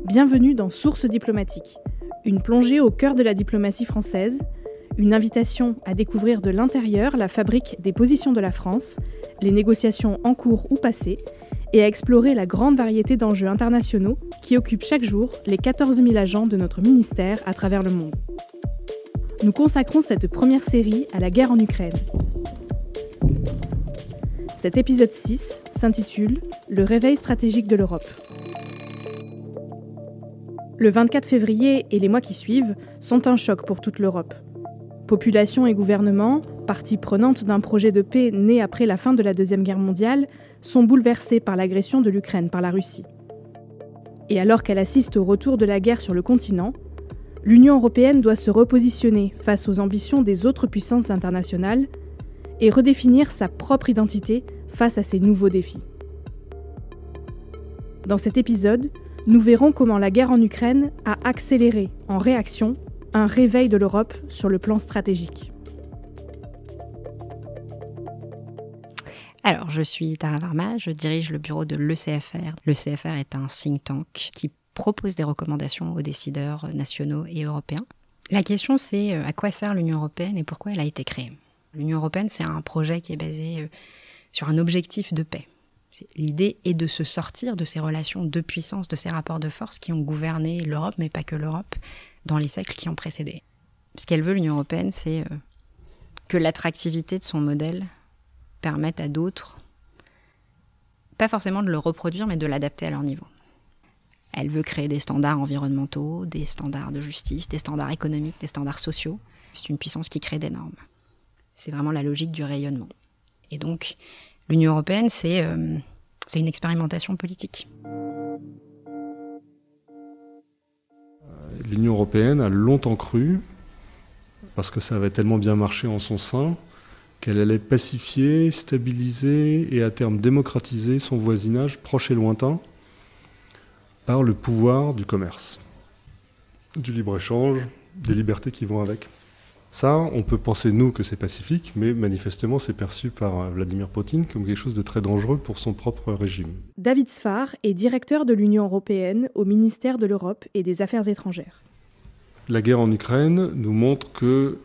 Bienvenue dans Sources diplomatiques, une plongée au cœur de la diplomatie française, une invitation à découvrir de l'intérieur la fabrique des positions de la France, les négociations en cours ou passées, et à explorer la grande variété d'enjeux internationaux qui occupent chaque jour les 14 000 agents de notre ministère à travers le monde. Nous consacrons cette première série à la guerre en Ukraine. Cet épisode 6 s'intitule « Le réveil stratégique de l'Europe ». Le 24 février et les mois qui suivent sont un choc pour toute l'Europe. Population et gouvernement, parties prenantes d'un projet de paix né après la fin de la Deuxième Guerre mondiale, sont bouleversés par l'agression de l'Ukraine par la Russie. Et alors qu'elle assiste au retour de la guerre sur le continent, l'Union européenne doit se repositionner face aux ambitions des autres puissances internationales et redéfinir sa propre identité face à ces nouveaux défis. Dans cet épisode, nous verrons comment la guerre en Ukraine a accéléré, en réaction, un réveil de l'Europe sur le plan stratégique. Alors, je suis Tara Varma, je dirige le bureau de l'ECFR. L'ECFR est un think tank qui propose des recommandations aux décideurs nationaux et européens. La question, c'est à quoi sert l'Union européenne et pourquoi elle a été créée. L'Union européenne, c'est un projet qui est basé sur un objectif de paix. L'idée est de se sortir de ces relations de puissance, de ces rapports de force qui ont gouverné l'Europe, mais pas que l'Europe, dans les siècles qui ont précédé. Ce qu'elle veut, l'Union européenne, c'est que l'attractivité de son modèle permette à d'autres, pas forcément de le reproduire, mais de l'adapter à leur niveau. Elle veut créer des standards environnementaux, des standards de justice, des standards économiques, des standards sociaux. C'est une puissance qui crée des normes. C'est vraiment la logique du rayonnement. Et donc, l'Union européenne, c'est une expérimentation politique. L'Union européenne a longtemps cru, parce que ça avait tellement bien marché en son sein, qu'elle allait pacifier, stabiliser et à terme démocratiser son voisinage proche et lointain par le pouvoir du commerce, du libre-échange, des libertés qui vont avec. Ça, on peut penser, nous, que c'est pacifique, mais manifestement, c'est perçu par Vladimir Poutine comme quelque chose de très dangereux pour son propre régime. David Sfar est directeur de l'Union européenne au ministère de l'Europe et des Affaires étrangères. La guerre en Ukraine nous montre que,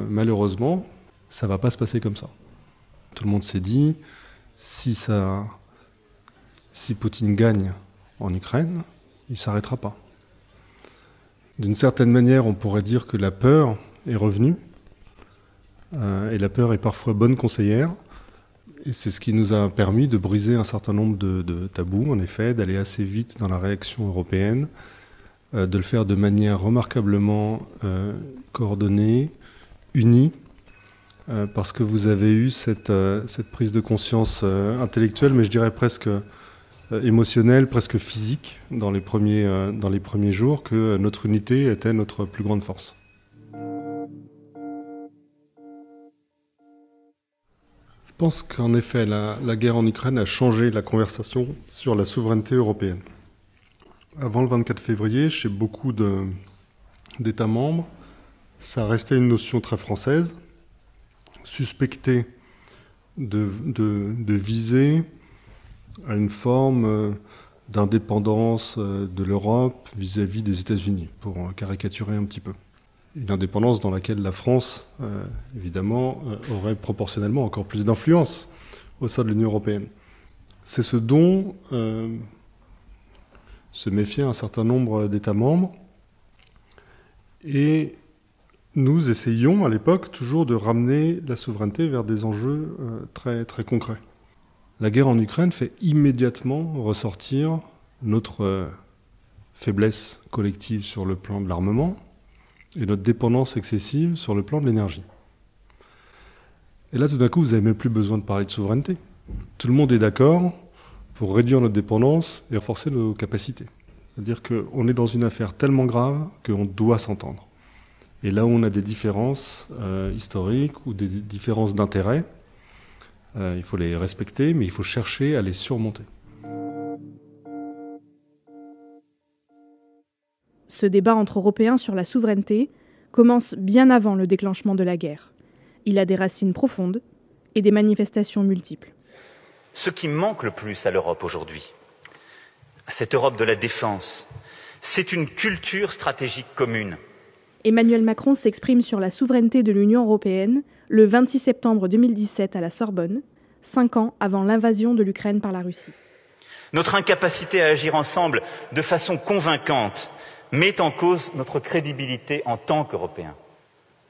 malheureusement, ça ne va pas se passer comme ça. Tout le monde s'est dit, si Poutine gagne en Ukraine, il ne s'arrêtera pas. D'une certaine manière, on pourrait dire que la peur est revenue, et la peur est parfois bonne conseillère, et c'est ce qui nous a permis de briser un certain nombre de tabous, en effet, d'aller assez vite dans la réaction européenne, de le faire de manière remarquablement coordonnée, unie, parce que vous avez eu cette prise de conscience intellectuelle, mais je dirais presque émotionnelle, presque physique, dans les premiers jours, que notre unité était notre plus grande force. Je pense qu'en effet, la guerre en Ukraine a changé la conversation sur la souveraineté européenne. Avant le 24 février, chez beaucoup d'États membres, ça restait une notion très française, suspectée de viser à une forme d'indépendance de l'Europe vis-à-vis des États-Unis, pour caricaturer un petit peu. Une indépendance dans laquelle la France, évidemment, aurait proportionnellement encore plus d'influence au sein de l'Union européenne. C'est ce dont se méfiait un certain nombre d'États membres. Et nous essayions, à l'époque, toujours de ramener la souveraineté vers des enjeux très, très concrets. La guerre en Ukraine fait immédiatement ressortir notre faiblesse collective sur le plan de l'armement, et notre dépendance excessive sur le plan de l'énergie. Et là, tout d'un coup, vous n'avez même plus besoin de parler de souveraineté. Tout le monde est d'accord pour réduire notre dépendance et renforcer nos capacités. C'est-à-dire qu'on est dans une affaire tellement grave qu'on doit s'entendre. Et là où on a des différences historiques ou des différences d'intérêt, il faut les respecter, mais il faut chercher à les surmonter. Ce débat entre Européens sur la souveraineté commence bien avant le déclenchement de la guerre. Il a des racines profondes et des manifestations multiples. Ce qui manque le plus à l'Europe aujourd'hui, à cette Europe de la défense, C'est une culture stratégique commune. Emmanuel Macron s'exprime sur la souveraineté de l'Union européenne le 26 septembre 2017 à la Sorbonne, 5 ans avant l'invasion de l'Ukraine par la Russie. Notre incapacité à agir ensemble de façon convaincante met en cause notre crédibilité en tant qu'Européens.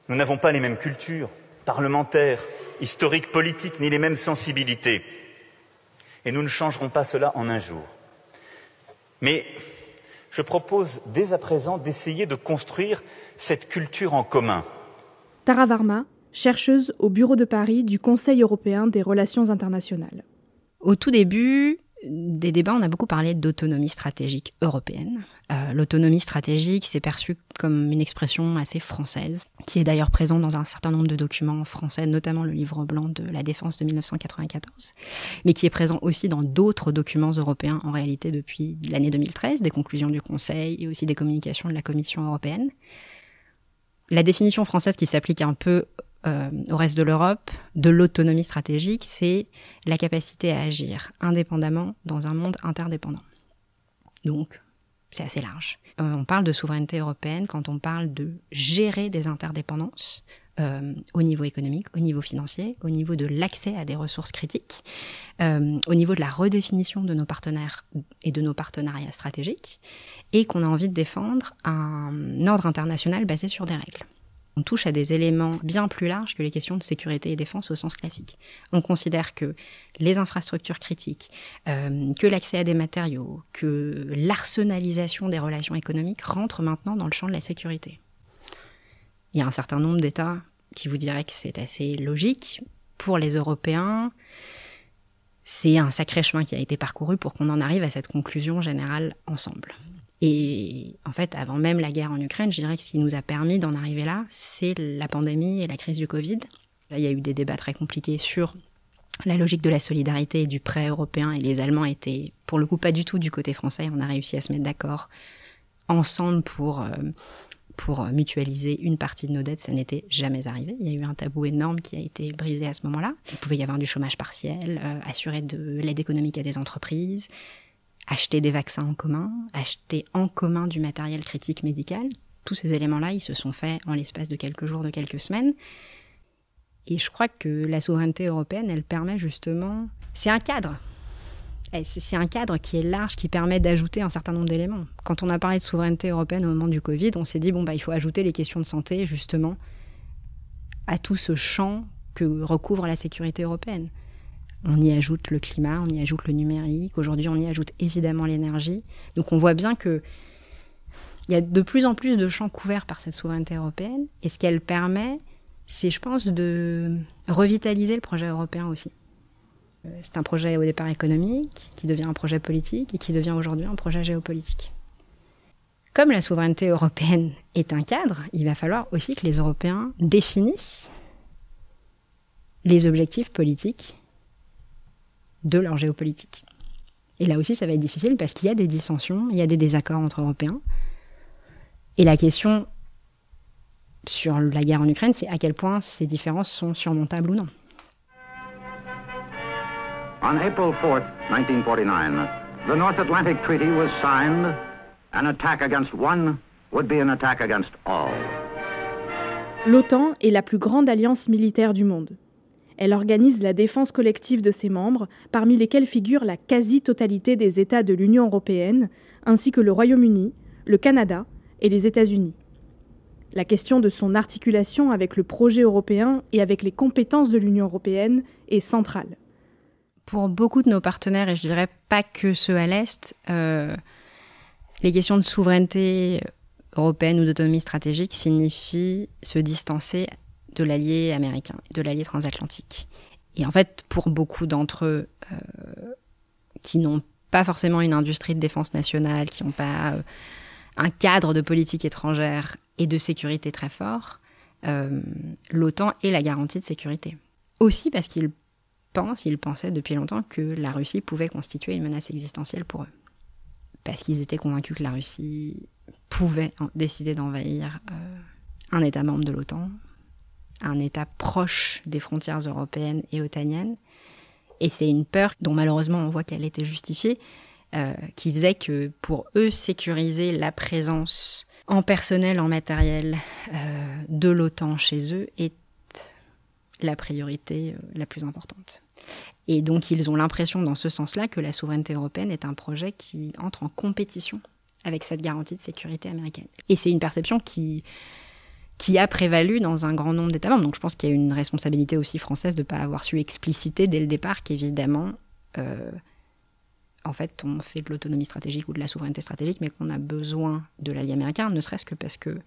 Nous n'avons pas les mêmes cultures parlementaires, historiques, politiques, ni les mêmes sensibilités. Et nous ne changerons pas cela en un jour. Mais je propose dès à présent d'essayer de construire cette culture en commun. Tara Varma, chercheuse au bureau de Paris du Conseil européen des relations internationales. Au tout début des débats, on a beaucoup parlé d'autonomie stratégique européenne. L'autonomie stratégique, c'est perçu comme une expression assez française, qui est d'ailleurs présente dans un certain nombre de documents français, notamment le livre blanc de la Défense de 1994, mais qui est présent aussi dans d'autres documents européens, en réalité depuis l'année 2013, des conclusions du Conseil et aussi des communications de la Commission européenne. La définition française qui s'applique un peu au reste de l'Europe, de l'autonomie stratégique, c'est la capacité à agir indépendamment dans un monde interdépendant. Donc, c'est assez large. On parle de souveraineté européenne quand on parle de gérer des interdépendances au niveau économique, au niveau financier, au niveau de l'accès à des ressources critiques, au niveau de la redéfinition de nos partenaires et de nos partenariats stratégiques, et qu'on a envie de défendre un ordre international basé sur des règles. On touche à des éléments bien plus larges que les questions de sécurité et défense au sens classique. On considère que les infrastructures critiques, que l'accès à des matériaux, que l'arsenalisation des relations économiques rentrent maintenant dans le champ de la sécurité. Il y a un certain nombre d'États qui vous diraient que c'est assez logique. Pour les Européens, c'est un sacré chemin qui a été parcouru pour qu'on en arrive à cette conclusion générale ensemble. Et en fait, avant même la guerre en Ukraine, je dirais que ce qui nous a permis d'en arriver là, c'est la pandémie et la crise du Covid. Là, il y a eu des débats très compliqués sur la logique de la solidarité et du prêt européen, et les Allemands étaient, pour le coup, pas du tout du côté français. On a réussi à se mettre d'accord ensemble pour mutualiser une partie de nos dettes. Ça n'était jamais arrivé. Il y a eu un tabou énorme qui a été brisé à ce moment-là. Il pouvait y avoir du chômage partiel, assurer de l'aide économique à des entreprises, acheter des vaccins en commun, acheter en commun du matériel critique médical. Tous ces éléments-là, ils se sont faits en l'espace de quelques jours, de quelques semaines. Et je crois que la souveraineté européenne, elle permet justement... C'est un cadre. C'est un cadre qui est large, qui permet d'ajouter un certain nombre d'éléments. Quand on a parlé de souveraineté européenne au moment du Covid, on s'est dit, il faut ajouter les questions de santé, justement, à tout ce champ que recouvre la sécurité européenne. On y ajoute le climat, on y ajoute le numérique. Aujourd'hui, on y ajoute évidemment l'énergie. Donc on voit bien qu'il y a de plus en plus de champs couverts par cette souveraineté européenne. Et ce qu'elle permet, c'est, je pense, de revitaliser le projet européen aussi. C'est un projet au départ économique, qui devient un projet politique et qui devient aujourd'hui un projet géopolitique. Comme la souveraineté européenne est un cadre, il va falloir aussi que les Européens définissent les objectifs politiques de leur géopolitique. Et là aussi, ça va être difficile parce qu'il y a des dissensions, il y a des désaccords entre Européens. Et la question sur la guerre en Ukraine, c'est à quel point ces différences sont surmontables ou non. On April 4th, 1949, the North Atlantic Treaty was signed. An attack against one would be an attack against all. L'OTAN est la plus grande alliance militaire du monde. Elle organise la défense collective de ses membres, parmi lesquels figure la quasi-totalité des États de l'Union européenne, ainsi que le Royaume-Uni, le Canada et les États-Unis. La question de son articulation avec le projet européen et avec les compétences de l'Union européenne est centrale. Pour beaucoup de nos partenaires, et je dirais pas que ceux à l'Est, les questions de souveraineté européenne ou d'autonomie stratégique signifient se distancer de l'allié américain, de l'allié transatlantique. Et en fait, pour beaucoup d'entre eux qui n'ont pas forcément une industrie de défense nationale, qui n'ont pas un cadre de politique étrangère et de sécurité très fort, l'OTAN est la garantie de sécurité. Aussi parce qu'ils pensaient depuis longtemps que la Russie pouvait constituer une menace existentielle pour eux. Parce qu'ils étaient convaincus que la Russie pouvait décider d'envahir un État membre de l'OTAN, un État proche des frontières européennes et otaniennes. Et c'est une peur dont malheureusement on voit qu'elle était justifiée, qui faisait que pour eux, sécuriser la présence en personnel, en matériel de l'OTAN chez eux est la priorité la plus importante. Et donc ils ont l'impression dans ce sens-là que la souveraineté européenne est un projet qui entre en compétition avec cette garantie de sécurité américaine. Et c'est une perception qui a prévalu dans un grand nombre d'États membres. Donc je pense qu'il y a une responsabilité aussi française de ne pas avoir su expliciter dès le départ qu'évidemment, en fait, on fait de l'autonomie stratégique ou de la souveraineté stratégique, mais qu'on a besoin de l'allié américain, ne serait-ce que parce que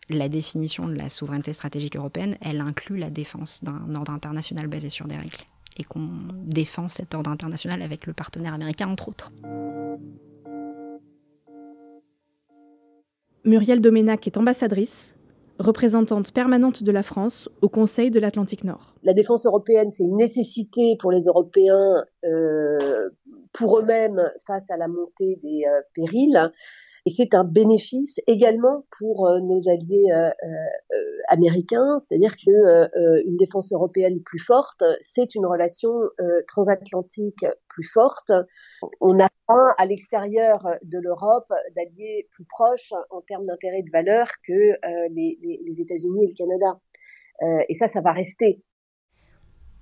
la définition de la souveraineté stratégique européenne, elle inclut la défense d'un ordre international basé sur des règles. Et qu'on défend cet ordre international avec le partenaire américain, entre autres. Muriel Doménac est ambassadrice, représentante permanente de la France au Conseil de l'Atlantique Nord. La défense européenne, c'est une nécessité pour les Européens, pour eux-mêmes face à la montée des périls. Et c'est un bénéfice également pour nos alliés américains, c'est-à-dire que une défense européenne plus forte, c'est une relation transatlantique plus forte. On a à l'extérieur de l'Europe d'alliés plus proches en termes d'intérêt et de valeur que les États-Unis et le Canada. Et ça va rester.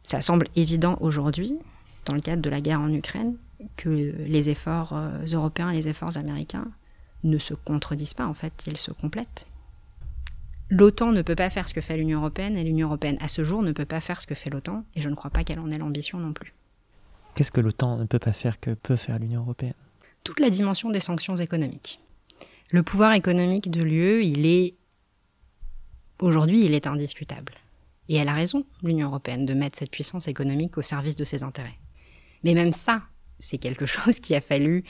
Ça semble évident aujourd'hui, dans le cadre de la guerre en Ukraine, que les efforts européens et les efforts américains ne se contredisent pas, en fait, ils se complètent. L'OTAN ne peut pas faire ce que fait l'Union européenne, et l'Union européenne, à ce jour, ne peut pas faire ce que fait l'OTAN, et je ne crois pas qu'elle en ait l'ambition non plus. Qu'est-ce que l'OTAN ne peut pas faire que peut faire l'Union européenne ? Toute la dimension des sanctions économiques. Le pouvoir économique de l'UE, aujourd'hui, il est indiscutable. Et elle a raison, l'Union européenne, de mettre cette puissance économique au service de ses intérêts. Mais même ça, c'est quelque chose qui a fallu...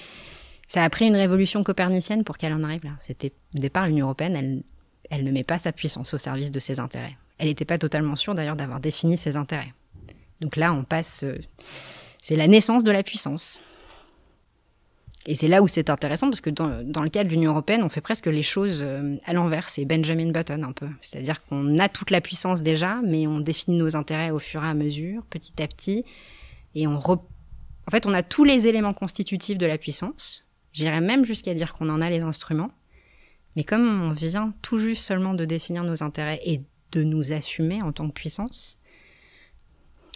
Ça a pris une révolution copernicienne pour qu'elle en arrive là. C'était, au départ, l'Union européenne, elle ne met pas sa puissance au service de ses intérêts. Elle n'était pas totalement sûre, d'ailleurs, d'avoir défini ses intérêts. Donc là, on passe... c'est la naissance de la puissance. Et c'est là où c'est intéressant, parce que dans le cas de l'Union européenne, on fait presque les choses à l'envers. C'est Benjamin Button, un peu. C'est-à-dire qu'on a toute la puissance déjà, mais on définit nos intérêts au fur et à mesure, petit à petit. Et en fait, on a tous les éléments constitutifs de la puissance. J'irais même jusqu'à dire qu'on en a les instruments. Mais comme on vient tout juste seulement de définir nos intérêts et de nous assumer en tant que puissance,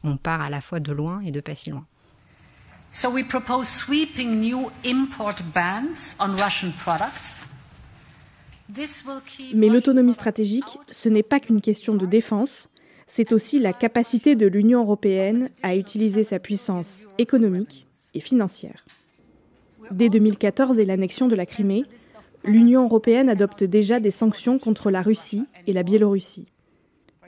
on part à la fois de loin et de pas si loin. So we propose sweeping new import bans on Russian products. Mais l'autonomie stratégique, ce n'est pas qu'une question de défense, c'est aussi la capacité de l'Union européenne à utiliser sa puissance économique et financière. Dès 2014 et l'annexion de la Crimée, l'Union européenne adopte déjà des sanctions contre la Russie et la Biélorussie.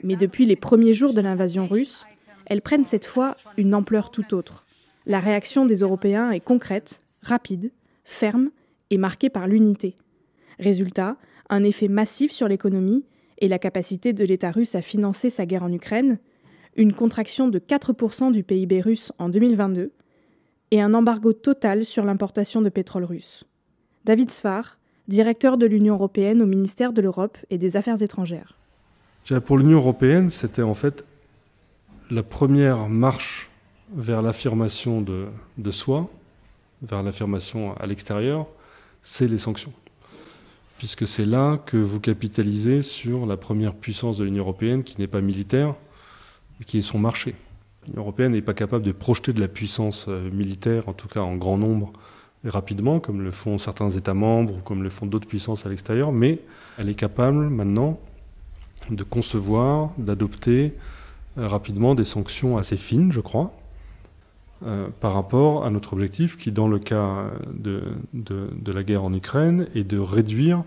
Mais depuis les premiers jours de l'invasion russe, elles prennent cette fois une ampleur tout autre. La réaction des Européens est concrète, rapide, ferme et marquée par l'unité. Résultat, un effet massif sur l'économie et la capacité de l'État russe à financer sa guerre en Ukraine, une contraction de 4% du PIB russe en 2022 et un embargo total sur l'importation de pétrole russe. David Sfar, directeur de l'Union européenne au ministère de l'Europe et des Affaires étrangères. Pour l'Union européenne, c'était en fait la première marche vers l'affirmation de soi, vers l'affirmation à l'extérieur, c'est les sanctions. Puisque c'est là que vous capitalisez sur la première puissance de l'Union européenne, qui n'est pas militaire, mais qui est son marché. L'Union européenne n'est pas capable de projeter de la puissance militaire, en tout cas en grand nombre et rapidement, comme le font certains États membres ou comme le font d'autres puissances à l'extérieur, mais elle est capable maintenant de concevoir, d'adopter rapidement des sanctions assez fines, je crois, par rapport à notre objectif qui, dans le cas de la guerre en Ukraine, est de réduire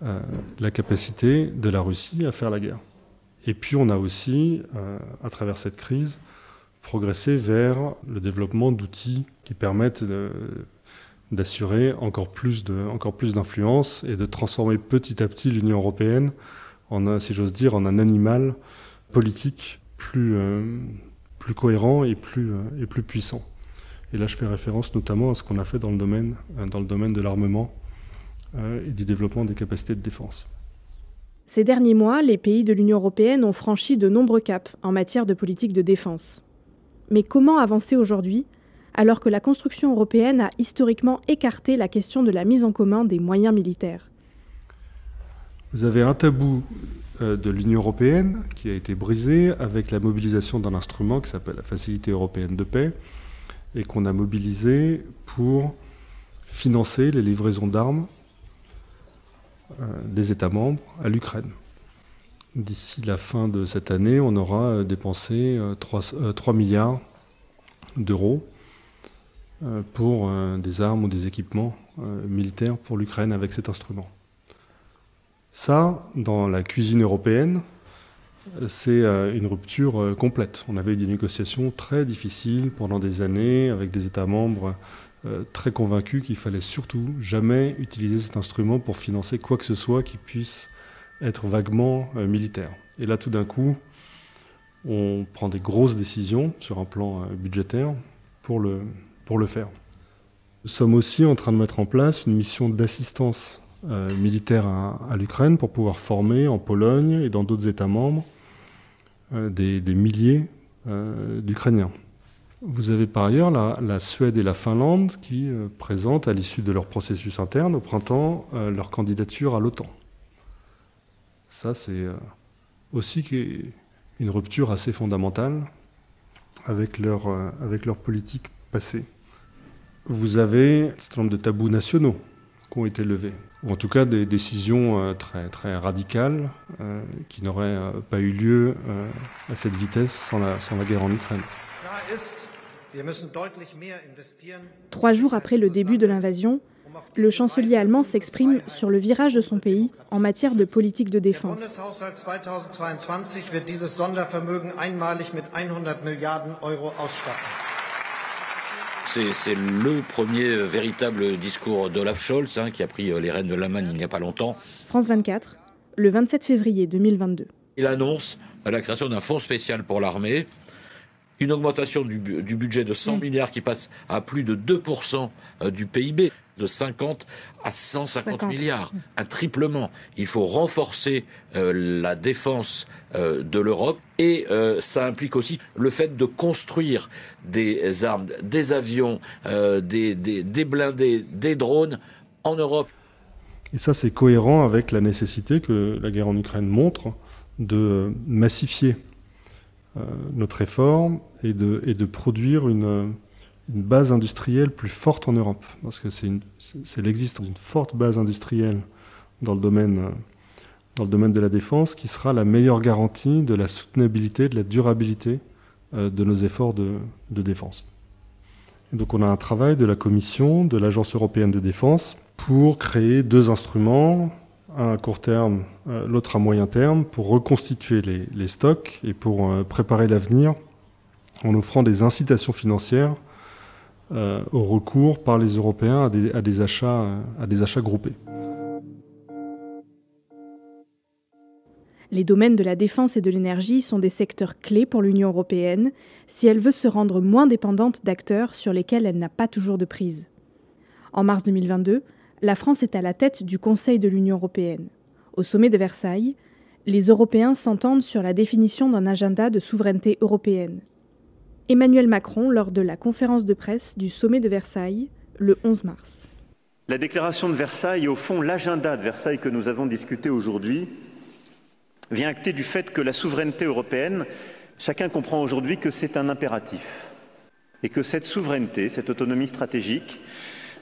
la capacité de la Russie à faire la guerre. Et puis on a aussi, à travers cette crise, progressé vers le développement d'outils qui permettent d'assurer encore plus d'influence et de transformer petit à petit l'Union européenne si j'ose dire, en un animal politique plus cohérent et plus puissant. Et là, je fais référence notamment à ce qu'on a fait dans le domaine de l'armement et du développement des capacités de défense. Ces derniers mois, les pays de l'Union européenne ont franchi de nombreux caps en matière de politique de défense. Mais comment avancer aujourd'hui, alors que la construction européenne a historiquement écarté la question de la mise en commun des moyens militaires. Vous avez un tabou de l'Union européenne qui a été brisé avec la mobilisation d'un instrument qui s'appelle la Facilité européenne de paix et qu'on a mobilisé pour financer les livraisons d'armes des États membres à l'Ukraine. D'ici la fin de cette année, on aura dépensé 3 milliards d'euros pour des armes ou des équipements militaires pour l'Ukraine avec cet instrument. Ça, dans la cuisine européenne, c'est une rupture complète. On avait eu des négociations très difficiles pendant des années avec des États membres très convaincus qu'il fallait surtout jamais utiliser cet instrument pour financer quoi que ce soit qui puisse être vaguement militaire. Et là, tout d'un coup, on prend des grosses décisions sur un plan budgétaire pour le faire. Nous sommes aussi en train de mettre en place une mission d'assistance militaire à l'Ukraine pour pouvoir former en Pologne et dans d'autres États membres des milliers d'Ukrainiens. Vous avez par ailleurs la Suède et la Finlande qui présentent à l'issue de leur processus interne au printemps leur candidature à l'OTAN. Ça, c'est aussi une rupture assez fondamentale avec leur politique passée. Vous avez un certain nombre de tabous nationaux qui ont été levés, ou en tout cas des décisions très, très radicales qui n'auraient pas eu lieu à cette vitesse sans la guerre en Ukraine. 3 jours après le début de l'invasion, le chancelier allemand s'exprime sur le virage de son pays en matière de politique de défense. C'est le premier véritable discours d'Olaf Scholz, qui a pris les rênes de l'Allemagne il n'y a pas longtemps. France 24, le 27 février 2022. Il annonce la création d'un fonds spécial pour l'armée, une augmentation du budget de 100 milliards qui passe à plus de 2% du PIB, de 50 à 150 milliards, un triplement. Il faut renforcer la défense de l'Europe et ça implique aussi le fait de construire des armes, des avions, des blindés, des drones en Europe. Et ça, c'est cohérent avec la nécessité que la guerre en Ukraine montre de massifier notre effort et de produire une base industrielle plus forte en Europe. Parce que c'est l'existence d'une forte base industrielle dans le domaine de la défense qui sera la meilleure garantie de la soutenabilité, de la durabilité de nos efforts de défense. Et donc on a un travail de la Commission, de l'Agence européenne de défense, pour créer 2 instruments, un à court terme, l'autre à moyen terme, pour reconstituer les stocks et pour préparer l'avenir en offrant des incitations financières au recours par les Européens à des achats groupés. Les domaines de la défense et de l'énergie sont des secteurs clés pour l'Union européenne si elle veut se rendre moins dépendante d'acteurs sur lesquels elle n'a pas toujours de prise. En mars 2022, la France est à la tête du Conseil de l'Union européenne. Au sommet de Versailles, les Européens s'entendent sur la définition d'un agenda de souveraineté européenne. Emmanuel Macron lors de la conférence de presse du sommet de Versailles, le 11 mars. La déclaration de Versailles et au fond l'agenda de Versailles que nous avons discuté aujourd'hui vient acter du fait que la souveraineté européenne, chacun comprend aujourd'hui que c'est un impératif. Et que cette souveraineté, cette autonomie stratégique,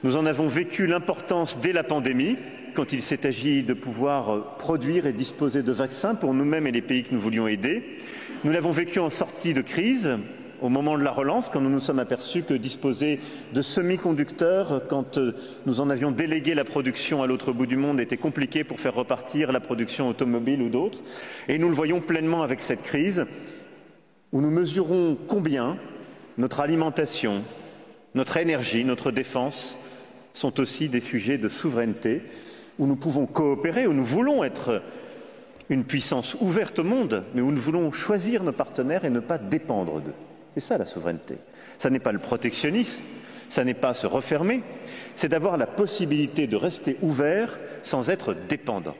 nous en avons vécu l'importance dès la pandémie, quand il s'est agi de pouvoir produire et disposer de vaccins pour nous-mêmes et les pays que nous voulions aider. Nous l'avons vécu en sortie de crise, au moment de la relance, quand nous nous sommes aperçus que disposer de semi-conducteurs, quand nous en avions délégué la production à l'autre bout du monde, était compliqué pour faire repartir la production automobile ou d'autres. Et nous le voyons pleinement avec cette crise, où nous mesurons combien notre alimentation, notre énergie, notre défense sont aussi des sujets de souveraineté, où nous pouvons coopérer, où nous voulons être une puissance ouverte au monde, mais où nous voulons choisir nos partenaires et ne pas dépendre d'eux. C'est ça la souveraineté. Ça n'est pas le protectionnisme, ça n'est pas se refermer, c'est d'avoir la possibilité de rester ouvert sans être dépendant.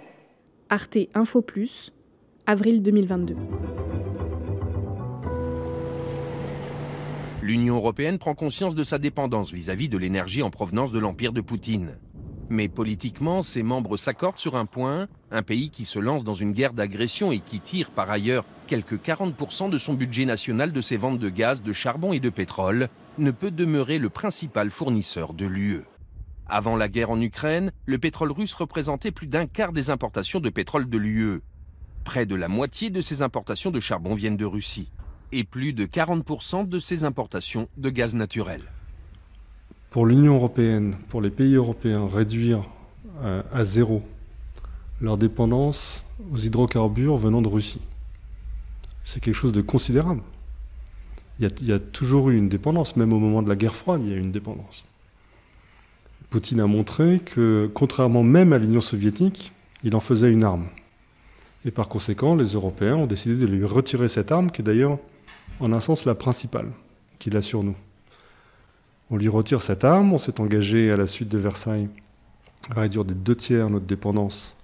Arte Info Plus, avril 2022. L'Union européenne prend conscience de sa dépendance vis-à-vis de l'énergie en provenance de l'empire de Poutine. Mais politiquement, ses membres s'accordent sur un point, un pays qui se lance dans une guerre d'agression et qui tire par ailleurs quelques 40% de son budget national de ses ventes de gaz, de charbon et de pétrole, ne peut demeurer le principal fournisseur de l'UE. Avant la guerre en Ukraine, le pétrole russe représentait plus d'un quart des importations de pétrole de l'UE. Près de la moitié de ses importations de charbon viennent de Russie. Et plus de 40% de ses importations de gaz naturel. Pour l'Union européenne, pour les pays européens, réduire à zéro leur dépendance aux hydrocarbures venant de Russie, c'est quelque chose de considérable. Il y a toujours eu une dépendance, même au moment de la guerre froide, il y a eu une dépendance. Poutine a montré que, contrairement même à l'Union soviétique, il en faisait une arme. Et par conséquent, les Européens ont décidé de lui retirer cette arme, qui est d'ailleurs, en un sens, la principale qu'il a sur nous. On lui retire cette arme, on s'est engagé à la suite de Versailles à réduire des 2/3 notre dépendance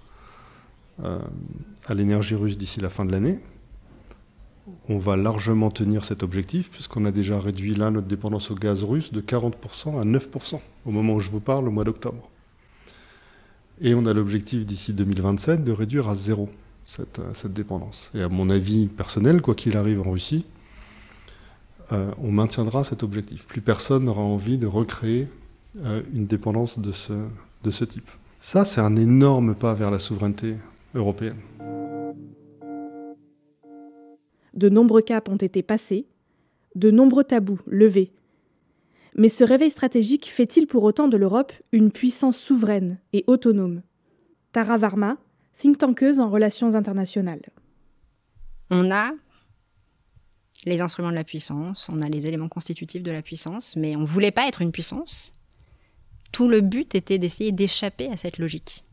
à l'énergie russe d'ici la fin de l'année. On va largement tenir cet objectif, puisqu'on a déjà réduit là notre dépendance au gaz russe de 40% à 9%, au moment où je vous parle, au mois d'octobre. Et on a l'objectif d'ici 2027 de réduire à zéro cette dépendance. Et à mon avis personnel, quoi qu'il arrive en Russie, on maintiendra cet objectif. Plus personne n'aura envie de recréer une dépendance de ce type. Ça, c'est un énorme pas vers la souveraineté européenne. De nombreux caps ont été passés, de nombreux tabous levés. Mais ce réveil stratégique fait-il pour autant de l'Europe une puissance souveraine et autonome ? Tara Varma, think tankeuse en relations internationales. On a les instruments de la puissance, on a les éléments constitutifs de la puissance, mais on ne voulait pas être une puissance. Tout le but était d'essayer d'échapper à cette logique.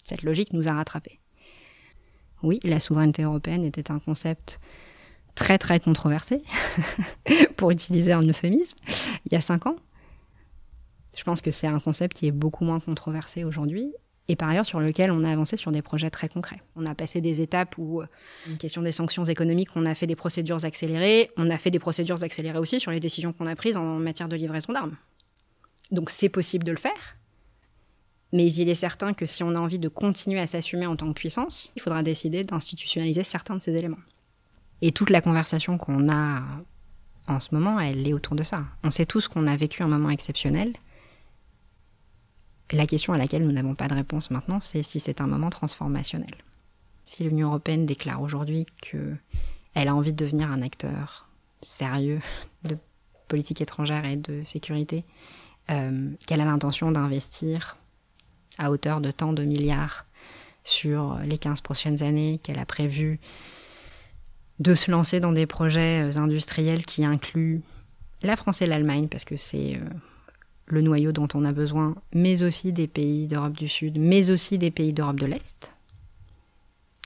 Cette logique nous a rattrapés. Oui, la souveraineté européenne était un concept très très controversé, pour utiliser un euphémisme, il y a 5 ans. Je pense que c'est un concept qui est beaucoup moins controversé aujourd'hui, et par ailleurs sur lequel on a avancé sur des projets très concrets. On a passé des étapes où, une question des sanctions économiques, on a fait des procédures accélérées, on a fait des procédures accélérées aussi sur les décisions qu'on a prises en matière de livraison d'armes. Donc c'est possible de le faire, mais il est certain que si on a envie de continuer à s'assumer en tant que puissance, il faudra décider d'institutionnaliser certains de ces éléments. Et toute la conversation qu'on a en ce moment, elle est autour de ça. On sait tous qu'on a vécu un moment exceptionnel. La question à laquelle nous n'avons pas de réponse maintenant, c'est si c'est un moment transformationnel. Si l'Union européenne déclare aujourd'hui qu'elle a envie de devenir un acteur sérieux de politique étrangère et de sécurité, qu'elle a l'intention d'investir à hauteur de tant de milliards sur les 15 prochaines années, qu'elle a prévu de se lancer dans des projets industriels qui incluent la France et l'Allemagne, parce que c'est le noyau dont on a besoin, mais aussi des pays d'Europe du Sud, mais aussi des pays d'Europe de l'Est,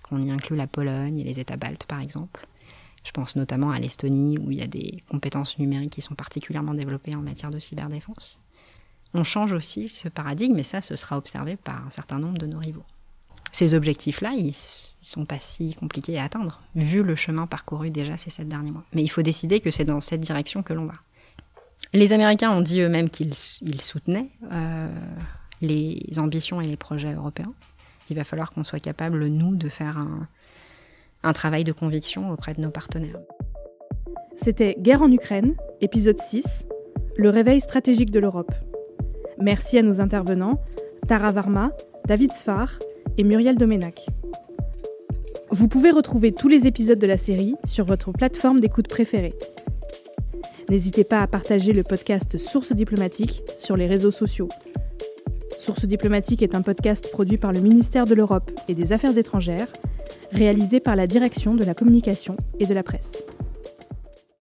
qu'on y inclut la Pologne et les États baltes par exemple. Je pense notamment à l'Estonie, où il y a des compétences numériques qui sont particulièrement développées en matière de cyberdéfense. On change aussi ce paradigme, et ça, ce sera observé par un certain nombre de nos rivaux. Ces objectifs-là, ils sont pas si compliqués à atteindre, vu le chemin parcouru déjà ces 7 derniers mois. Mais il faut décider que c'est dans cette direction que l'on va. Les Américains ont dit eux-mêmes qu'ils soutenaient les ambitions et les projets européens. Il va falloir qu'on soit capable, nous, de faire un travail de conviction auprès de nos partenaires. C'était Guerre en Ukraine, épisode 6, le réveil stratégique de l'Europe. Merci à nos intervenants, Tara Varma, David Sfar et Muriel Domenac. Vous pouvez retrouver tous les épisodes de la série sur votre plateforme d'écoute préférée. N'hésitez pas à partager le podcast Source diplomatique sur les réseaux sociaux. Source diplomatique est un podcast produit par le ministère de l'Europe et des Affaires étrangères, réalisé par la Direction de la communication et de la presse.